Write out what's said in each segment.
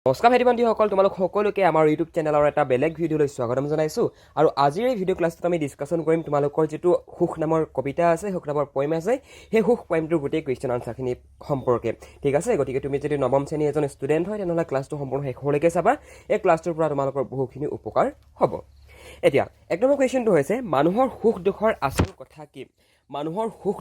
নমস্কাৰ ভাইটি ভণ্টিসকল, তোমালোক সকলোকে আমাৰ ইউটিউব চেনেলৰ এটা বেলেগ ভিডিঅ'লৈ স্বাগতম জনাইছোঁ। আৰু আজিৰ এই ভিডিঅ' ক্লাছটোত আমি ডিছকাশ্যন কৰিম তোমালোকৰ যিটো সুখ নামৰ কবিতা আছে, সুখ নামৰ পয়েম আছে, সেই সুখ পয়েমটোৰ গোটেই কুৱেশ্যন আনচাৰখিনি সম্পৰ্কে। ঠিক আছে, গতিকে তুমি যদি নৱম শ্ৰেণীৰ এজন ষ্টুডেণ্ট হয় তেনেহ'লে ক্লাছটো সম্পূৰ্ণ শেষলৈকে চাবা। এই ক্লাছটোৰ পৰা তোমালোকৰ বহুখিনি উপকাৰ হ'ব। এতিয়া এক নম্বৰ কুৱেশ্যনটো হৈছে মানুহৰ সুখ দুখৰ আচল কথা কি? মানুহৰ সুখ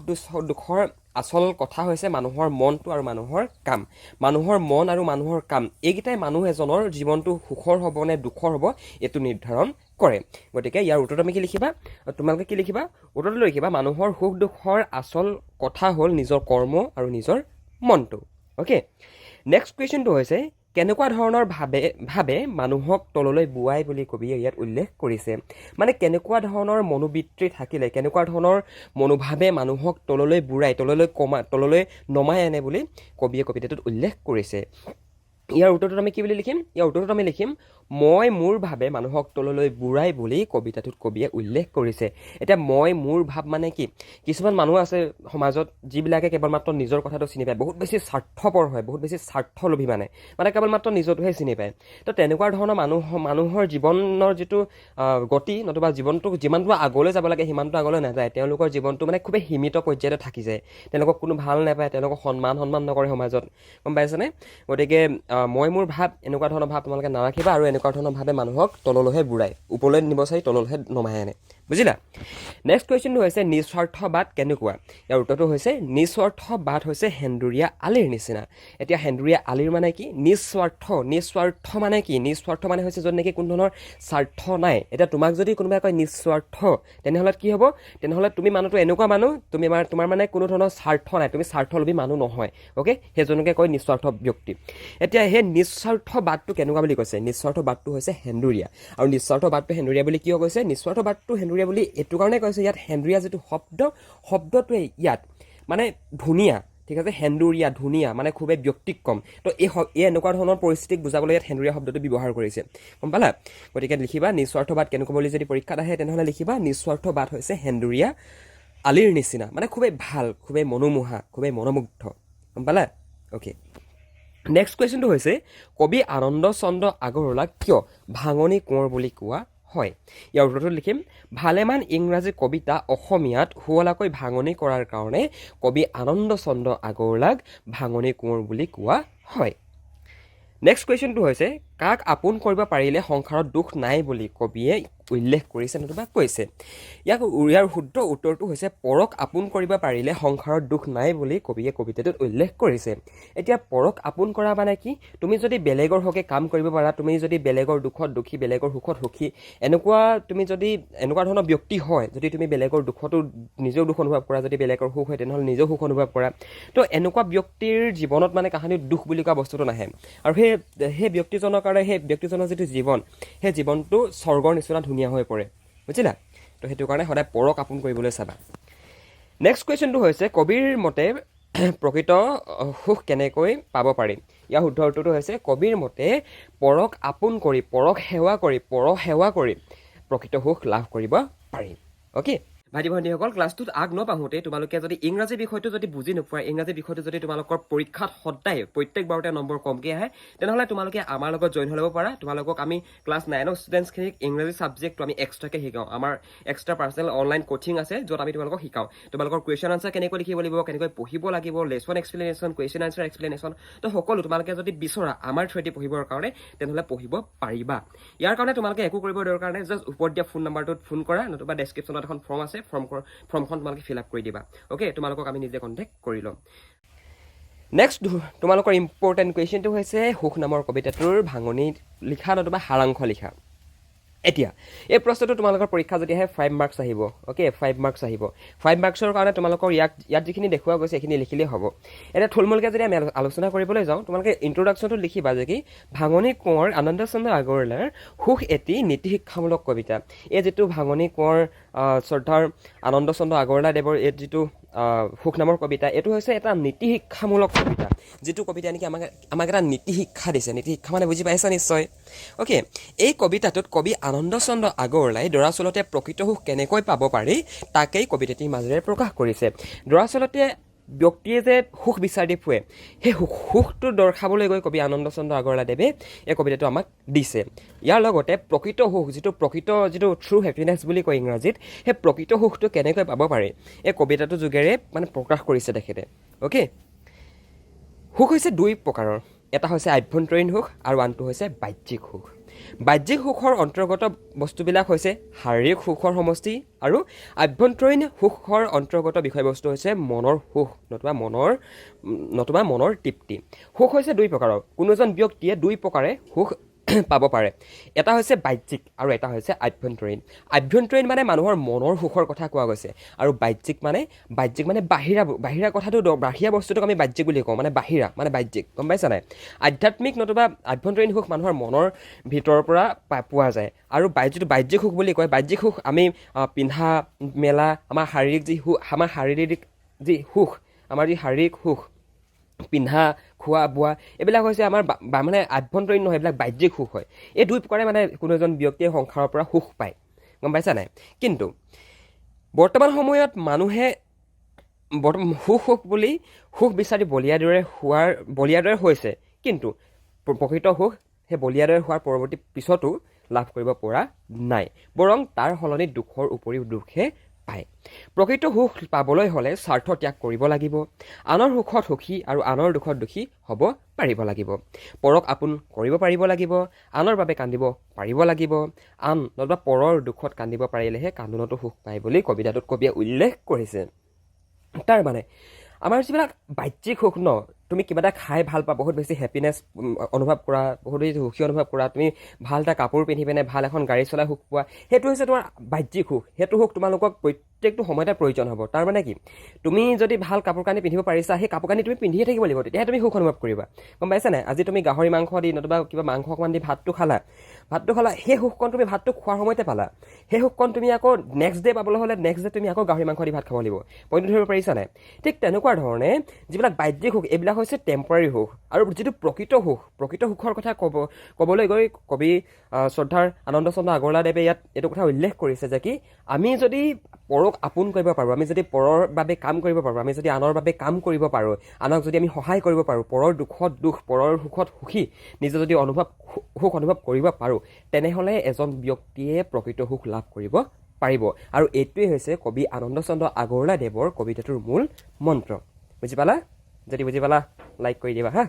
দুখৰ আচল কথা হৈছে মানুহৰ মনটো আৰু মানুহৰ কাম। মানুহৰ মন আৰু মানুহৰ কাম এইকেইটাই মানুহ এজনৰ জীৱনটো সুখৰ হ'ব নে দুখৰ হ'ব এইটো নিৰ্ধাৰণ কৰে। গতিকে ইয়াৰ উত্তৰটো আমি কি লিখিবা? তোমালোকে কি লিখিবা? উত্তৰটো লিখিবা মানুহৰ সুখ দুখৰ আচল কথা হ'ল নিজৰ কৰ্ম আৰু নিজৰ মনটো। অ'কে, নেক্সট কুৱেশ্যনটো হৈছে কেনেকুৱা ধৰণৰ ভাৱে মানুহক তললৈ বোৱাই বুলি কবিয়ে ইয়াত উল্লেখ কৰিছে। মানে কেনেকুৱা ধৰণৰ মনোবৃত্তি থাকিলে, কেনেকুৱা ধৰণৰ মনোভাৱে মানুহক তললৈ তললৈ নমাই আনে বুলি কবিয়ে কবিতাটোত উল্লেখ কৰিছে। ইয়াৰ উত্তৰটোত আমি কি বুলি লিখিম? ইয়াৰ উত্তৰটোত আমি লিখিম মই মোৰ ভাৱে মানুহক তললৈ বুঢ়াই বুলি কবিতাটোত কবিয়ে উল্লেখ কৰিছে। এতিয়া মই মোৰ ভাৱ মানে কি? কিছুমান মানুহ আছে সমাজত যিবিলাকে কেৱল মাত্ৰ নিজৰ কথাটো চিনি পায়, বহুত বেছি স্বাৰ্থপৰ হয়, বহুত বেছি স্বাৰ্থলোভী মানে কেৱল মাত্ৰ নিজটোহে চিনি পায়। তো তেনেকুৱা ধৰণৰ মানুহৰ জীৱনৰ যিটো গতি নতুবা জীৱনটো যিমানটো আগলৈ যাব লাগে সিমানটো আগলৈ নাযায়। তেওঁলোকৰ জীৱনটো মানে খুবেই সীমিত পৰ্যায়তে থাকি যায়। তেওঁলোকক কোনো ভাল নাপায়, তেওঁলোকক সন্মান নকৰে সমাজত, গম পাইছেনে? গতিকে মই মোৰ ভাৱ এনেকুৱা ধৰণৰ ভাৱ তোমালোকে নাৰাখিবা আৰু এনেকুৱা ধৰণৰ ভাৱে মানুহক তললৈহে বুঢ়ায়, ওপৰলৈ নিব চাই তললৈহে নমাই আনে। বুজিলা? নেক্সট কুৱেশ্যনটো হৈছে নিস্বাৰ্থবাদ কেনেকুৱা? ইয়াৰ উত্তৰটো হৈছে নিস্বাৰ্থবাদ হৈছে সেন্দুৰীয়া আলিৰ নিচিনা। এতিয়া সেন্দুৰীয়া আলিৰ মানে কি? নিস্বাৰ্থ মানে কি? নিস্বাৰ্থ মানে হৈছে য'ত নেকি কোনো ধৰণৰ স্বাৰ্থ নাই। এতিয়া তোমাক যদি কোনোবাই কয় নিস্বাৰ্থ, তেনেহ'লে কি হ'ব? তেনেহ'লে তুমি মানুহটো এনেকুৱা মানুহ, তোমাৰ মানে কোনো ধৰণৰ স্বাৰ্থ নাই, তুমি স্বাৰ্থলোভী মানুহ নহয়। অ'কে, সেইজনকে কয় নিস্বাৰ্থ ব্যক্তি। এতিয়া সেই নিস্বাৰ্থবাদটো কেনেকুৱা বুলি কৈছে? নিস্বাৰ্থবাদটো হৈছে সেন্দুৰীয়া। আৰু নিস্বাৰ্থবাদটো সেন্দুৰীয়া বুলি কিয় কৈছে? নিস্বাৰ্থবাদটো সেন্দুৰীয়া বুলি এইটো কাৰণে কৈছে, ইয়াত সেন্দুৰীয়া যিটো শব্দটোৱে ইয়াত মানে ধুনীয়া। ঠিক আছে, সেন্দুৰীয়া ধুনীয়া মানে খুবেই ব্যক্তিক্ৰম। তো এই এনেকুৱা ধৰণৰ পৰিস্থিতিক বুজাবলৈ ইয়াত সেন্দুৰীয়া শব্দটো ব্যৱহাৰ কৰিছে, গম পালা? গতিকে লিখিবা নিস্বাৰ্থবাদ কেনেকুৱা বুলি যদি পৰীক্ষাত আহে তেনেহ'লে লিখিবা নিস্বাৰ্থবাদ হৈছে সেন্দুৰীয়া আলিৰ নিচিনা, মানে খুবেই ভাল, খুবেই মনোমোহা, খুবেই মনোমুগ্ধ, গম পালা? অ'কে, নেক্সট কুৱেশ্যনটো হৈছে কবি আনন্দ চন্দ্ৰ আগৰৱালাক কিয় ভাঙনি কোঁৱৰ বুলি কোৱা হয়? ইয়াৰ উত্তৰটো লিখিম ভালেমান ইংৰাজী কবিতা অসমীয়াত শুৱলাকৈ ভাঙনি কৰাৰ কাৰণে কবি আনন্দ চন্দ্ৰ আগৰৱালাক ভাঙনি কোঁৱৰ বুলি কোৱা হয়। নেক্সট কুৱেশ্যনটো হৈছে কাক আপোন কৰিব পাৰিলে সংসাৰত দুখ নাই বুলি কবিয়ে উল্লেখ কৰিছে নতুবা কৈছে? ইয়াৰ শুদ্ধ উত্তৰটো হৈছে পৰক আপোন কৰিব পাৰিলে সংসাৰত দুখ নাই বুলি কবিয়ে কবিতাটোত উল্লেখ কৰিছে। এতিয়া পৰক আপোন কৰা মানে কি? তুমি যদি বেলেগৰ হকে কাম কৰিব পাৰা, তুমি যদি বেলেগৰ দুখত দুখী, বেলেগৰ সুখত সুখী, তুমি যদি এনেকুৱা ধৰণৰ ব্যক্তি হয়, যদি তুমি বেলেগৰ দুখতো নিজেও দুখ অনুভৱ কৰা, যদি বেলেগৰ সুখ হয় তেনেহ'লে নিজেও সুখ অনুভৱ কৰা, তো এনেকুৱা ব্যক্তিৰ জীৱনত মানে কাহানিত দুখ বুলি কোৱা বস্তুটো নাহে। আৰু সেই ব্যক্তিজনৰ কাৰণে সেই ব্যক্তিজনৰ যিটো জীৱন, সেই জীৱনটো স্বৰ্গৰ নিচিনা ধুনীয়া হৈ পৰে। বুজিলা? তো সেইটো কাৰণে সদায় পৰক আপোন কৰিবলৈ চাবা। নেক্সট কুৱেশ্যনটো হৈছে কবিৰ মতে প্ৰকৃত সুখ কেনেকৈ পাব পাৰি? ইয়াৰ শুদ্ধ উত্তৰটো হৈছে কবিৰ মতে পৰক আপোন কৰি, পৰ সেৱা কৰি প্ৰকৃত সুখ লাভ কৰিব পাৰি। অ'কে, ভাইটি ভণ্টিসকল, ক্লাছটোত আগ নপাহোঁতে তোমালোকে যদি ইংৰাজী বিষয়টো যদি বুজি নোপোৱা, ইংৰাজী বিষয়টো যদি তোমালোকৰ পৰীক্ষাত সদায় প্ৰত্যেকবাৰতে নম্বৰ কমকৈ আহে, তেনেহ'লে তোমালোকে আমাৰ লগত জইন হৈ ল'ব পাৰা। তোমালোকক আমি ক্লাছ 9ৰ ষ্টুডেণ্টছখিনিক ইংৰাজী ছাবজেক্টটো আমি এক্সট্ৰাকৈ শিকাওঁ। আমাৰ এক্সট্ৰা পাৰ্চনেল অনলাইন কোচিং আছে, য'ত আমি তোমালোকক শিকাওঁ। তোমালোকৰ কুৱেশ্যন আনচাৰ কেনেকৈ লিখিব লাগিব, কেনেকৈ পঢ়িব লাগিব, lesson explanation, question answer explanation, তো সকলো তোমালোকে যদি বিচৰা আমাৰ থ্ৰুৱেদি পঢ়িবৰ কাৰণে তেনেহ'লে পঢ়িব পাৰিবা। ইয়াৰ কাৰণে তোমালোকে একো কৰিব দৰকাৰ নাই, জাষ্ট ওপৰত দিয়া ফোন নাম্বাৰটোত ফোন কৰা, নতুবা ডেছক্ৰিপশ্যনত এখন ফৰ্ম আছে, ফৰ্মখন তোমালোকে ফিল আপ কৰি দিবা। অ'কে, তোমালোকক আমি নিজে কণ্টেক্ট কৰি ল'ম। নেক্সট তোমালোকৰ ইম্পৰ্টেণ্ট কুৱেশ্যনটো হৈছে সুখ নামৰ কবিতাটোৰ ভাঙনি লিখা নতুবা সাৰাংশ লিখা। এতিয়া এই প্ৰশ্নটো তোমালোকৰ পৰীক্ষা যদি আহে 5 মাৰ্কছ আহিব। অ'কে, 5 মাৰ্কছ আহিব। 5 মাৰ্কছৰ কাৰণে তোমালোকৰ ইয়াত যিখিনি দেখুওৱা গৈছে সেইখিনি লিখিলেই হ'ব। এতিয়া থুলমূলকৈ যদি আমি আলোচনা কৰিবলৈ যাওঁ, তোমালোকে ইন্ট্ৰডাকশ্যনটো লিখিবা যে কি ভাঙনি কোঁৱৰ আনন্দ চন্দ্ৰ আগৰৱালাৰ সুখ এটি নীতি শিক্ষামূলক কবিতা। এই যিটো ভাঙনি কোঁৱৰ শ্ৰদ্ধাৰ আনন্দ চন্দ্ৰ আগৰৱালাদেৱৰ এই যিটো সুখ নামৰ কবিতা, এইটো হৈছে এটা নীতি শিক্ষামূলক কবিতা, যিটো কবিতা নেকি আমাক এটা নীতি শিক্ষা দিছে। নীতি শিক্ষা মানে বুজি পাইছা নিশ্চয়? অ'কে, এই কবিতাটোত কবি আনন্দ চন্দ্ৰ আগৰৱালাই দৰাচলতে প্ৰকৃত সুখ কেনেকৈ পাব পাৰি তাকেই কবিতাটিৰ মাজেৰে প্ৰকাশ কৰিছে। দৰাচলতে ব্যক্তিয়ে যে সুখ বিচাৰি ফুৰে সেই সুখটো দৰ্শাবলৈ গৈ কবি আনন্দ চন্দ্ৰ আগৰৱালাদেৱে এই কবিতাটো আমাক দিছে ইয়াৰ লগতে প্ৰকৃত সুখ যিটো ট্ৰু হেপিনেছ বুলি কয় ইংৰাজীত সেই প্ৰকৃত সুখটো কেনেকৈ পাব পাৰে এই কবিতাটোৰ যোগেৰে মানে প্ৰকাশ কৰিছে তেখেতে অ'কে সুখ হৈছে দুই প্ৰকাৰৰ এটা হৈছে আভ্যন্তৰীণ সুখ আৰু আনটো হৈছে বাহ্যিক সুখ বাহ্যিক সুখৰ অন্তৰ্গত বস্তুবিলাক হৈছে শাৰীৰিক সুখৰ সমষ্টি আৰু আভ্যন্তৰীণ সুখৰ অন্তৰ্গত বিষয়বস্তু হৈছে মনৰ সুখ নতুবা মনৰ তৃপ্তি সুখ হৈছে দুই প্ৰকাৰৰ কোনো এজন ব্যক্তিয়ে দুই প্ৰকাৰে সুখ পাব পাৰে এটা হৈছে বাহ্যিক আৰু এটা হৈছে আভ্যন্তৰীণ মানে মানুহৰ মনৰ সুখৰ কথা কোৱা গৈছে আৰু বাহ্যিক মানে বাহিৰা কথাটো বাহিৰা বস্তুটোক আমি বাহ্যিক বুলি কওঁ মানে বাহ্যিক গম পাইছা নাই আধ্যাত্মিক নতুবা আভ্যন্তৰীণ সুখ মানুহৰ মনৰ ভিতৰৰ পৰা পোৱা যায় আৰু যিটো বাহ্যিক সুখ বুলি কয় বাহ্যিক সুখ আমি পিন্ধা মেলা আমাৰ শাৰীৰিক যি সুখ পিন্ধা খোৱা বোৱা এইবিলাক হৈছে আমাৰ মানে আভ্যন্তৰীণ নহয় এইবিলাক বাহ্যিক সুখ হয় এই দুই প্ৰকাৰে মানে কোনো এজন ব্যক্তিয়ে সংসাৰৰ পৰা সুখ পায় গম পাইছা নাই কিন্তু বৰ্তমান সময়ত মানুহে সুখ বুলি সুখ বিচাৰি বলিয়াদৰে হৈছে কিন্তু প্ৰকৃত সুখ সেই বলিয়াদৰে হোৱাৰ পৰৱৰ্তী পিছতো লাভ কৰিব পৰা নাই বৰং তাৰ সলনি দুখৰ উপৰিও দুখহে পায় প্ৰকৃত সুখ পাবলৈ হ'লে স্বাৰ্থ ত্যাগ কৰিব লাগিব আনৰ সুখত সুখী আৰু আনৰ দুখত দুখী হ'ব পাৰিব লাগিব পৰক আপোন কৰিব পাৰিব লাগিব আনৰ বাবে কান্দিব পাৰিব লাগিব নতুবা পৰৰ দুখত কান্দিব পাৰিলেহে কান্দোনতো সুখ পায় বুলি কবিতাটোত কবিয়ে উল্লেখ কৰিছে তাৰ মানে আমাৰ যিবিলাক বাহ্যিক সুখ ন তুমি কিবা এটা খাই ভাল পোৱা বহুত বেছি হেপিনেছ অনুভৱ কৰা বহুত বেছি সুখী অনুভৱ কৰা তুমি ভাল এটা কাপোৰ পিন্ধি পিনে ভাল এখন গাড়ী চলাই সুখ পোৱা সেইটো হৈছে তোমাৰ বাহ্যিক সুখ সেইটো সুখ তোমালোকক প্ৰত্যেকটো সময়তে প্ৰয়োজন হ'ব তাৰ মানে কি তুমি যদি ভাল কাপোৰ কানি পিন্ধিব পাৰিছা সেই কাপোৰ কানি তুমি পিন্ধিয়ে থাকিব লাগিব তেতিয়াহে তুমি সুখ অনুভৱ কৰিবা গম পাইছা নাই আজি তুমি গাহৰি মাংস দি নতুবা কিবা মাংস অকণমান দি ভাতটো খালা সেই সুখকণ তুমি ভাতটো খোৱাৰ সময়তে পালা সেই সুখকণ তুমি আকৌ নেক্সট ডে পাবলৈ হ'লে নেক্সট ডে তুমি আকৌ গাহৰি মাংস দি ভাত খাব লাগিব পইণ্টটো ধৰিব পাৰিছা নাই ঠিক তেনেকুৱা ধৰণে যিবিলাক বাহ্যিক সুখ এইবিলাক হৈছে টেম্পৰাৰী সুখ আৰু যিটো প্ৰকৃত সুখৰ কথা ক'বলৈ গৈ কবি শ্ৰদ্ধাৰ আনন্দ চন্দ্ৰ আগৰৱালাদেৱে ইয়াত এইটো কথা উল্লেখ কৰিছে যে কি আমি যদি পৰক আপোন কৰিব পাৰোঁ আমি যদি পৰৰ বাবে কাম কৰিব পাৰোঁ আমি যদি আনৰ বাবে কাম কৰিব পাৰোঁ আনক যদি আমি সহায় কৰিব পাৰোঁ পৰৰ দুখত দুখ পৰৰ সুখত সুখী নিজে যদি সুখ অনুভৱ কৰিব পাৰোঁ তেনেহ'লে এজন ব্যক্তিয়ে প্ৰকৃত সুখ লাভ কৰিব পাৰিব আৰু এইটোৱে হৈছে কবি আনন্দ চন্দ্ৰ আগৰৱালাদেৱৰ কবিতাটোৰ মূল মন্ত্ৰ বুজি পালা যদি বুজি পালা লাইক কৰি দিবা হা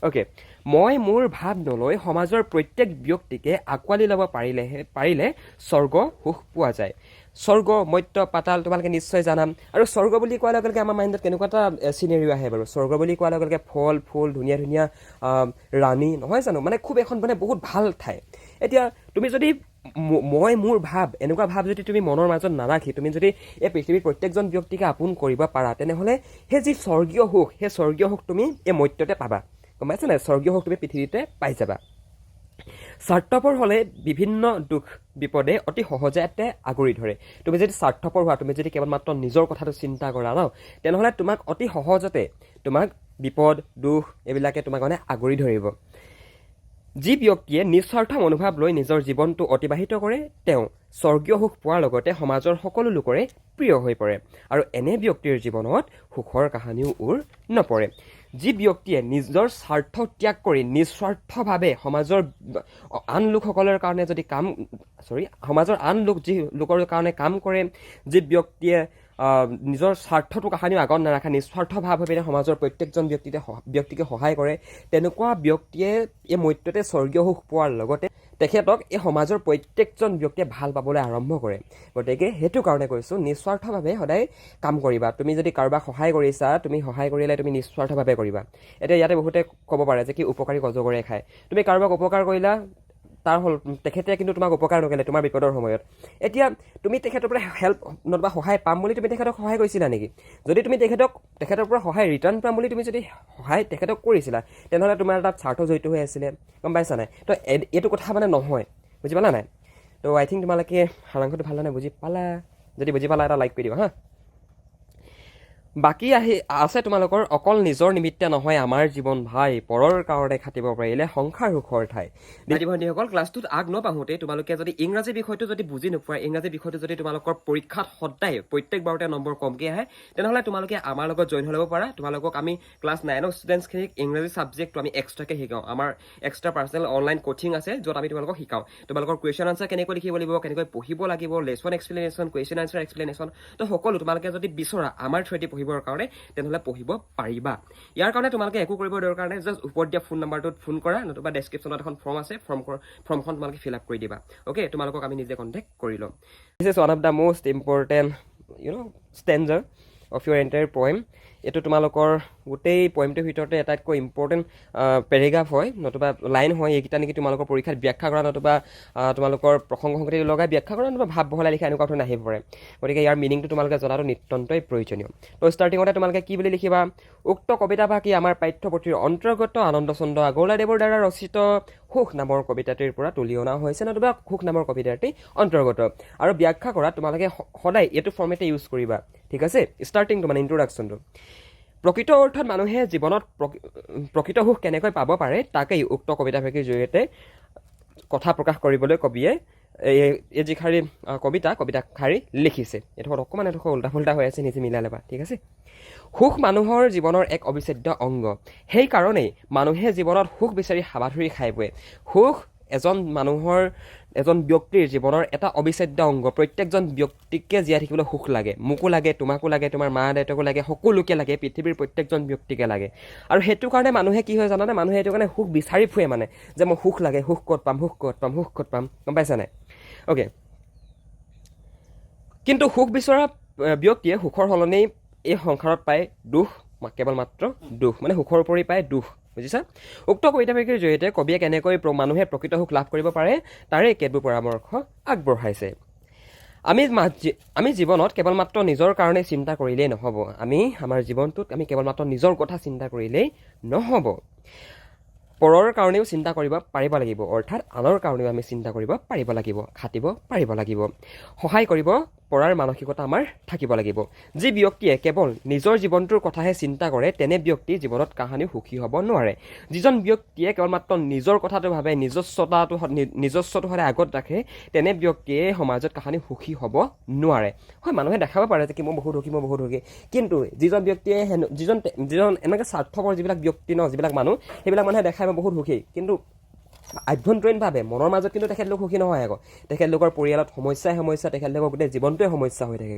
অ'কে মই মোৰ ভাৱ নলৈ সমাজৰ প্ৰত্যেক ব্যক্তিকে আঁকোৱালি ল'ব পাৰিলে স্বৰ্গ সুখ পোৱা যায় স্বৰ্গ মৰ্ত্য পাতাল তোমালোকে নিশ্চয় জানাম আৰু স্বৰ্গ বুলি কোৱাৰ লগে লগে আমাৰ মাইণ্ডত কেনেকুৱা এটা চিনেৰিও আহে বাৰু স্বৰ্গ বুলি কোৱাৰ লগে লগে ফল ফুল ধুনীয়া ধুনীয়া ৰাণী নহয় জানো মানে খুব এখন মানে বহুত ভাল ঠাই এতিয়া তুমি যদি মই মোৰ ভাৱ এনেকুৱা ভাৱ যদি তুমি মনৰ মাজত নাৰাখি তুমি যদি এই পৃথিৱীৰ প্ৰত্যেকজন ব্যক্তিকে আপোন কৰিব পাৰা তেনেহ'লে সেই যি স্বৰ্গীয় সুখ তুমি এই মৰ্ত্যতে পাবা গম পাইছা নাই স্বৰ্গীয় সুখ তুমি পৃথিৱীতে পাই যাবা স্বাৰ্থপৰ হ'লে বিভিন্ন দুখ বিপদে অতি সহজতে আগুৰি ধৰে তুমি যদি স্বাৰ্থপৰ হোৱা তুমি যদি কেৱল মাত্ৰ নিজৰ কথাটো চিন্তা কৰা ন তেনেহ'লে তোমাক অতি সহজতে তোমাক বিপদ দুখ এইবিলাকে তোমাক মানে আগুৰি ধৰিব যি ব্যক্তিয়ে নিস্বাৰ্থ মনোভাৱ লৈ নিজৰ জীৱনটো অতিবাহিত কৰে তেওঁ স্বৰ্গীয় সুখ পোৱাৰ লগতে সমাজৰ সকলো লোকৰে প্ৰিয় হৈ পৰে আৰু এনে ব্যক্তিৰ জীৱনত সুখৰ কাহিনীও নপৰে যি ব্যক্তিয়ে নিজৰ স্বাৰ্থ ত্যাগ কৰি নিস্বাৰ্থভাৱে সমাজৰ আন লোকসকলৰ কাৰণে যদি সমাজৰ আন যি লোকৰ কাৰণে কাম কৰে যি ব্যক্তিয়ে নিজৰ স্বাৰ্থটো কাহিনীও আগত নাৰাখে নিস্বাৰ্থভাৱে সমাজৰ প্ৰত্যেকজন ব্যক্তিকে সহায় কৰে তেনেকুৱা ব্যক্তিয়ে এই মৰ্ত্যতে স্বৰ্গীয় সুখ পোৱাৰ লগতে তেখেতক এই সমাজৰ প্ৰত্যেকজন ব্যক্তিয়ে ভাল পাবলৈ আৰম্ভ কৰে গতিকে সেইটো কাৰণে কৈছোঁ নিস্বাৰ্থভাৱে সদায় কাম কৰিবা তুমি যদি কাৰোবাক সহায় কৰিছা তুমি সহায় কৰিলে তুমি নিস্বাৰ্থভাৱে কৰিবা এতিয়া ইয়াতে বহুতে ক'ব পাৰে যে কি উপকাৰী অজগৰে খায় তুমি কাৰোবাক উপকাৰ কৰিলা তাৰ হ'ল তেখেতে কিন্তু তোমাক উপকাৰ নকৰিলে তোমাৰ বিপদৰ সময়ত এতিয়া তুমি তেখেতৰ পৰা হেল্প নতুবা সহায় পাম বুলি তুমি তেখেতক সহায় কৰিছিলা নেকি যদি তুমি তেখেতৰ পৰা সহায় ৰিটাৰ্ণ পাম বুলি তুমি যদি সহায় তেখেতক কৰিছিলা তেনেহ'লে তোমাৰ তাত স্বাৰ্থ জড়িত হৈ আছিলে গম পাইছা নাই তো এইটো কথা মানে নহয় বুজি পালা নাই তো আই থিংক তোমালোকে সাৰাংশটো ভাল নাই বুজি পালা যদি বুজি পালা এটা লাইক কৰি দিবা হা বাকী আছে তোমালোকৰ অকল নিজৰ নিমিত্তে নহয় আমাৰ জীৱন ভাই পৰৰ কাৰণে খাটিব পাৰিলে সংসাৰ সুখৰ ঠাই ভাইটি ভণ্টিসকল ক্লাছটোত আগ নপাহোঁতে তোমালোকে যদি ইংৰাজী বিষয়টো যদি বুজি নোপোৱা ইংৰাজী বিষয়টো যদি তোমালোকৰ পৰীক্ষাত সদায় প্ৰত্যেকবাৰতে নম্বৰ কমকৈ আহে তেনেহ'লে তোমালোকে আমাৰ লগত জইন হৈ ল'ব পাৰা তোমালোকক আমি ক্লাছ 9ৰ ষ্টুডেণ্টছখিনিক ইংৰাজী ছাবজেক্টটো আমি এক্সট্ৰাকৈ শিকাওঁ আমাৰ এক্সট্ৰা পাৰ্চনেল অনলাইন কোচিং আছে য'ত আমি তোমালোকক শিকাওঁ তোমালোকৰ কুৱেশ্যন আনচাৰ কেনেকৈ লিখিব লাগিব কেনেকৈ পঢ়িব লাগিব lesson explanation question answer explanation তো সকলো তোমালোকে যদি বিচৰা আমাৰ থ্ৰুৱেদি পঢ়িবৰ কাৰণে তেনেহ'লে পঢ়িব পাৰিবা ইয়াৰ কাৰণে তোমালোকে একো কৰিব দৰকাৰ নাই জাষ্ট ওপৰত দিয়া ফোন নম্বৰটোত ফোন কৰা নতুবা ডেছক্ৰিপশ্যনত এখন ফৰ্ম আছে ফৰ্মখন তোমালোকে ফিল আপ কৰি দিবা অ'কে তোমালোকক আমি নিজে কণ্টেক্ট কৰি ল'ম this is one of the most important stanzas of your entire poem এইটো তোমালোকৰ গোটেই পইমটোৰ ভিতৰতে আটাইতকৈ ইম্পৰ্টেণ্ট পেৰেগ্ৰাফ হয় নতুবা লাইন হয় এইকেইটা নেকি তোমালোকৰ পৰীক্ষাত ব্যাখ্যা কৰা নতুবা তোমালোকৰ প্ৰসংগ সংগতি লগাই ব্যাখ্যা কৰা নতুবা ভাৱ বহলাই লিখা এনেকুৱা ধৰণৰ আহিব পাৰে গতিকে ইয়াৰ মিনিংটো তোমালোকে জনাটো নিতান্তই প্ৰয়োজনীয় তো ষ্টাৰ্টিঙতে তোমালোকে কি বুলি লিখিবা উক্ত কবিতাভাষী আমাৰ পাঠ্যপুথিৰ অন্তৰ্গত আনন্দচন্দ্ৰ আগৰৱালাদেৱৰ দ্বাৰা ৰচিত সুখ নামৰ কবিতাটিৰ পৰা তুলি অনা হৈছে নতুবা সুখ নামৰ কবিতাটি অন্তৰ্গত আৰু ব্যাখ্যা কৰা তোমালোকে সদায় এইটো ফৰ্মেটে ইউজ কৰিবা ঠিক আছে ষ্টাৰ্টিংটো মানে ইণ্ট্ৰডাকশ্যনটো প্ৰকৃত অৰ্থত মানুহে জীৱনত প্ৰকৃত সুখ কেনেকৈ পাব পাৰে তাকেই উক্ত কবিতাভাষীৰ জৰিয়তে কথা প্ৰকাশ কৰিবলৈ কবিয়ে এই যিশাৰী কবিতাশাৰী লিখিছে এইডোখৰত অকণমান এডোখৰ উল্টা ফুল্টা হৈ আছে নিজে মিলাই ল'বা ঠিক আছে সুখ মানুহৰ জীৱনৰ এক অবিচ্ছেদ্য অংগ সেইকাৰণেই মানুহে জীৱনত সুখ বিচাৰি হাবাথুৰি খাই বৈ সুখ এজন ব্যক্তিৰ জীৱনৰ এটা অবিচ্ছেদ্য অংগ প্ৰত্যেকজন ব্যক্তিকে জীয়াই থাকিবলৈ সুখ লাগে মোকো লাগে তোমাকো লাগে তোমাৰ মা দেউতাকো লাগে সকলোকে লাগে পৃথিৱীৰ প্ৰত্যেকজন ব্যক্তিকে লাগে আৰু সেইটো কাৰণে মানুহে কি হয় জানানে মানুহে এইটো কাৰণে সুখ বিচাৰি ফুৰে মানে যে মই সুখ লাগে সুখ ক'ত পাম গম পাইছা নাই অ'কে কিন্তু সুখ বিচৰা ব্যক্তিয়ে সুখৰ সলনি এই সংসাৰত পায় দুখ কেৱল মাত্ৰ দুখ মানে সুখৰ উপৰি পায় দুখ বুজিছা উক্ত কবিতাভাষীৰ জৰিয়তে কবিয়ে কেনেকৈ মানুহে প্ৰকৃত সুখ লাভ কৰিব পাৰে তাৰে কেতবোৰ পৰামৰ্শ আগবঢ়াইছে আমি জীৱনত কেৱল মাত্ৰ নিজৰ কাৰণে চিন্তা কৰিলেই নহ'ব আমাৰ জীৱনটোত আমি কেৱল মাত্ৰ নিজৰ কথা চিন্তা কৰিলেই নহ'ব পৰৰ কাৰণেও চিন্তা কৰিব পাৰিব লাগিব অৰ্থাৎ আনৰ কাৰণেও আমি চিন্তা কৰিব পাৰিব লাগিব খাটিব পাৰিব লাগিব সহায় কৰিব পৰাৰ মানসিকতা আমাৰ থাকিব লাগিব যি ব্যক্তিয়ে কেৱল নিজৰ জীৱনটোৰ কথাহে চিন্তা কৰে তেনে ব্যক্তি জীৱনত কাহানিও সুখী হ'ব নোৱাৰে যিজন ব্যক্তিয়ে কেৱল মাত্ৰ নিজৰ কথাটো ভাবে নিজস্বটো সদায় আগত ৰাখে তেনে ব্যক্তিয়ে সমাজত কাহানি সুখী হ'ব নোৱাৰে হয় মানুহে দেখাব পাৰে যে কি মই বহুত সুখী কিন্তু যিজন ব্যক্তিয়ে যিজন এনেকৈ স্বাৰ্থপৰ যিবিলাক ব্যক্তি ন যিবিলাক মানুহ সেইবিলাক মানুহে দেখাই মই বহুত সুখী কিন্তু আভ্যন্তৰীণভাৱে মনৰ মাজত কিন্তু তেখেতলোক সুখী নহয় আকৌ তেখেতলোকৰ পৰিয়ালত সমস্যা তেখেতলোকৰ গোটেই জীৱনটোৱে সমস্যা হৈ থাকে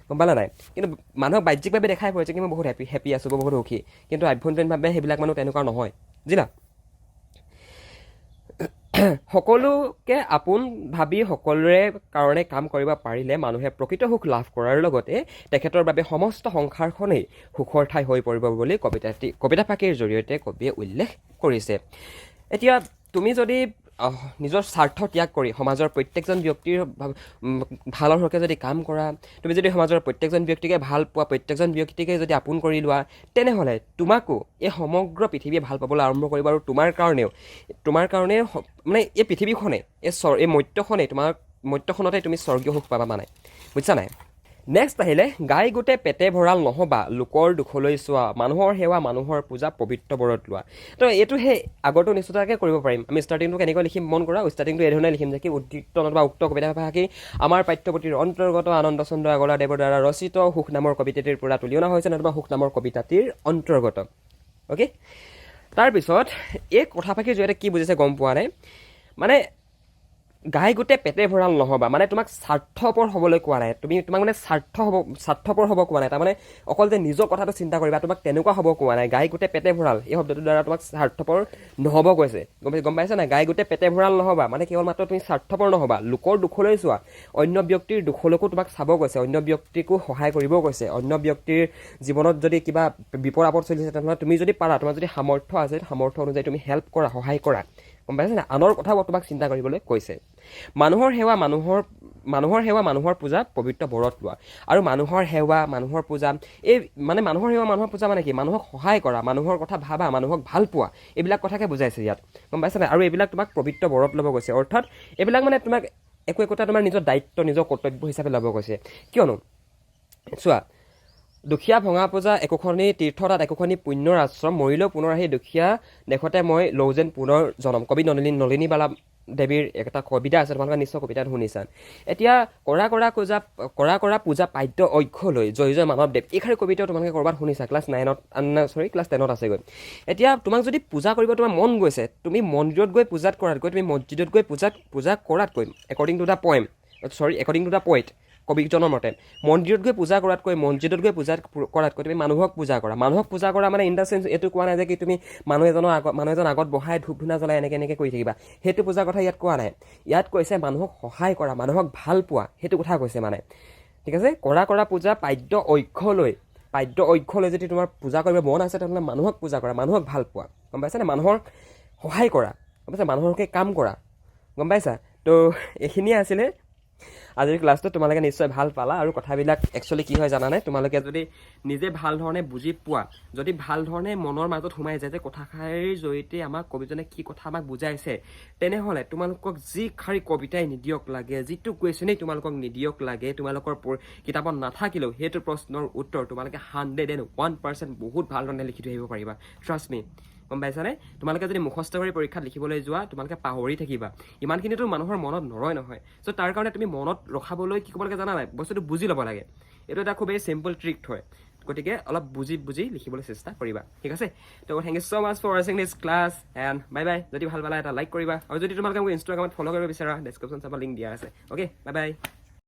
গম পালা নাই কিন্তু মানুহক বাহ্যিকভাৱে দেখাই পৰিছে কি মই বহুত হেপী আছোঁ বহুত সুখী কিন্তু আভ্যন্তৰীণভাৱে সেইবিলাক মানুহ তেনেকুৱা নহয় বুজিলা সকলোকে আপোন ভাবি সকলোৰে কাৰণে কাম কৰিব পাৰিলে মানুহে প্ৰকৃত সুখ লাভ কৰাৰ লগতে তেখেতৰ বাবে সমস্ত সংসাৰখনেই সুখৰ ঠাই হৈ পৰিব বুলি কবিতাফাঁকিৰ জৰিয়তে কবিয়ে উল্লেখ কৰিছে এতিয়া তুমি যদি নিজৰ স্বাৰ্থ ত্যাগ কৰি সমাজৰ প্ৰত্যেকজন ব্যক্তিৰ ভালৰ হকে যদি কাম কৰা তুমি যদি সমাজৰ প্ৰত্যেকজন ব্যক্তিকে ভাল পোৱা প্ৰত্যেকজন ব্যক্তিকে যদি আপোন কৰি লোৱা তেনেহ'লে তোমাকো এই সমগ্ৰ পৃথিৱীয়ে ভাল পাবলৈ আৰম্ভ কৰিব আৰু তোমাৰ কাৰণে মানে এই পৃথিৱীখনে এই মৰ্ত্যখনতে তুমি স্বৰ্গীয় সুখ পাবা মানে বুজিছা নাই নেক্সট আহিলে গাই গোটেই পেটে ভঁৰাল নহ'বা লোকৰ দুখলৈ চোৱা মানুহৰ সেৱা মানুহৰ পূজা পবিত্ৰ বৰত লোৱা তো এইটো সেই আগৰটো নিশ্চিতকৈ কৰিব পাৰিম আমি ষ্টাৰ্টিংটো কেনেকৈ লিখিম মন কৰা ষ্টাৰ্টিংটো এই ধৰণে লিখিম যে কি উদ্দীপ্ত বা উক্ত কবিতাভাষী আমাৰ পাঠ্যপুথিৰ অন্তৰ্গত আনন্দচন্দ্ৰ আগৰৱালাদেৱৰ দ্বাৰা ৰচিত সুখ নামৰ কবিতাটিৰ পৰা তুলি অনা হৈছে নতুবা সুখ নামৰ কবিতাটিৰ অন্তৰ্গত অ'কে তাৰপিছত এই কথাফাঁকিৰ জৰিয়তে কি বুজিছে গম পোৱা নাই মানে গাই গোটেই পেটে ভঁৰাল নহ'বা মানে তোমাক স্বাৰ্থপৰ হ'বলৈ কোৱা নাই তোমাক মানে স্বাৰ্থপৰ হ'ব কোৱা নাই তাৰমানে অকল যে নিজৰ কথাটো চিন্তা কৰিবা তোমাক তেনেকুৱা হ'ব কোৱা নাই গাই গোটেই পেটে ভঁৰাল এই শব্দটোৰ দ্বাৰা তোমাক স্বাৰ্থপৰ নহ'ব কৈছে গম পাইছা নাই গাই গোটেই পেটে ভঁৰাল নহ'বা মানে কেৱল মাত্ৰ তুমি স্বাৰ্থপৰ নহ'বা লোকৰ দুখলৈ চোৱা অন্য ব্যক্তিৰ দুখলৈকো তোমাক চাব কৈছে অন্য ব্যক্তিকো সহায় কৰিব কৈছে অন্য ব্যক্তিৰ জীৱনত যদি কিবা বিপদ আপদ চলিছে তেনেহ'লে তুমি যদি পাৰা তোমাৰ যদি সামৰ্থ্য আছে সামৰ্থ্য অনুযায়ী তুমি হেল্প কৰা সহায় কৰা গম পাইছে না আনৰ কথাও তোমাক চিন্তা কৰিবলৈ কৈছে মানুহৰ সেৱা মানুহৰ পূজা পবিত্ৰ বৰত লোৱা আৰু মানুহৰ সেৱা মানুহৰ পূজা এই মানে মানুহৰ সেৱা মানুহৰ পূজা মানে কি মানুহক সহায় কৰা মানুহৰ কথা ভাবা মানুহক ভাল পোৱা এইবিলাক কথাকে বুজাইছে ইয়াত গম পাইছে না আৰু এইবিলাক তোমাক পবিত্ৰ বৰত ল'ব গৈছে অৰ্থাৎ এইবিলাক মানে তোমাক একোটা তোমাৰ নিজৰ দায়িত্ব নিজৰ কৰ্তব্য হিচাপে ল'ব গৈছে কিয়নো চোৱা দুখীয়া ভঙা পূজা একোখনি তীৰ্থ তাত একোখনি পুণ্যৰ আশ্ৰম মৰিলেও পুনৰ আহি দুখীয়া দেশতে মই লওঁ যেন পুনৰ জনম কবি নলিনীবালা দেৱীৰ এটা কবিতা আছে তোমালোকে নিশ্চয় কবিতাটো শুনিছা এতিয়া কৰা পূজা পাদ্য ঐক্যলৈ জয় জয় মানৱদেৱ এইষাৰ কবিতাও তোমালোকে ক'ৰবাত শুনিছা ক্লাছ 10ত আছেগৈ এতিয়া তোমাক যদি পূজা কৰিব তোমাৰ মন গৈছে তুমি মন্দিৰত গৈ পূজাত কৰাতকৈ তুমি মছজিদত গৈ পূজা কৰাতকৈ একৰ্ডিং টু দ্য পইণ্ট কবিজনৰ মতে মন্দিৰত গৈ পূজা কৰাতকৈ মছজিদত গৈ পূজা কৰাতকৈ তুমি মানুহক পূজা কৰা মানে ইন দ্য চেন্স এইটো কোৱা নাই যে কি তুমি মানুহ এজন আগত বহাই ধূপ ধূনা জ্বলাই এনেকৈ কৰি থাকিবা সেইটো পূজাৰ কথা ইয়াত কোৱা নাই ইয়াত কৈছে মানুহক সহায় কৰা মানুহক ভাল পোৱা সেইটো কথা কৈছে মানে ঠিক আছে কৰা পূজা পাদ্য ঐক্যলৈ যদি তোমাৰ পূজা কৰিব মন আছে তেনেহ'লে মানুহক পূজা কৰা মানুহক ভাল পোৱা গম পাইছানে মানুহৰ সহায় কৰা গম পাইছা মানুহৰ হকে কাম কৰা গম পাইছা তো এইখিনিয়ে আছিলে আজিৰ ক্লাছটো তোমালোকে নিশ্চয় ভাল পালা আৰু কথাবিলাক একচুৱেলি কি হয় জানানে তোমালোকে যদি নিজে ভাল ধৰণে বুজি পোৱা যদি ভাল ধৰণে মনৰ মাজত সোমাই যায় যে কথাষাৰিৰ জৰিয়তে আমাক কবিজনে কি কথা আমাক বুজাইছে তেনেহ'লে তোমালোকক যি খাৰি কবিতাই নিদিয়ক লাগে যিটো কুৱেশ্যনেই তোমালোকক নিদিয়ক লাগে তোমালোকৰ কিতাপত নাথাকিলেও সেইটো প্ৰশ্নৰ উত্তৰ তোমালোকে 101% বহুত ভাল ধৰণে লিখি থৈ আহিব পাৰিবা ট্ৰাষ্ট মি গম পাইছানে তোমালোকে যদি মুখস্থ কৰি পৰীক্ষাত লিখিবলৈ যোৱা তোমালোকে পাহৰি থাকিবা ইমানখিনিতো মানুহৰ মনত নৰয় নহয় চ' তাৰ কাৰণে তুমি মনত ৰখাবলৈ কি ক'ব লাগে জানা নাই বস্তুটো বুজি ল'ব লাগে এইটো এটা খুবেই চিম্পল ট্ৰিক হয় গতিকে অলপ বুজি লিখিবলৈ চেষ্টা কৰিবা ঠিক আছে তো thank you so' much for ৱাচিং this class and bye bye যদি ভাল পালা এটা লাইক কৰিবা আৰু যদি তোমালোকে মোক ইনষ্টাগ্ৰামত ফ'ল' কৰিব বিচাৰা ডেছক্ৰিপশ্যন চাবা লিংক দিয়া আছে অ'কে বাই বাই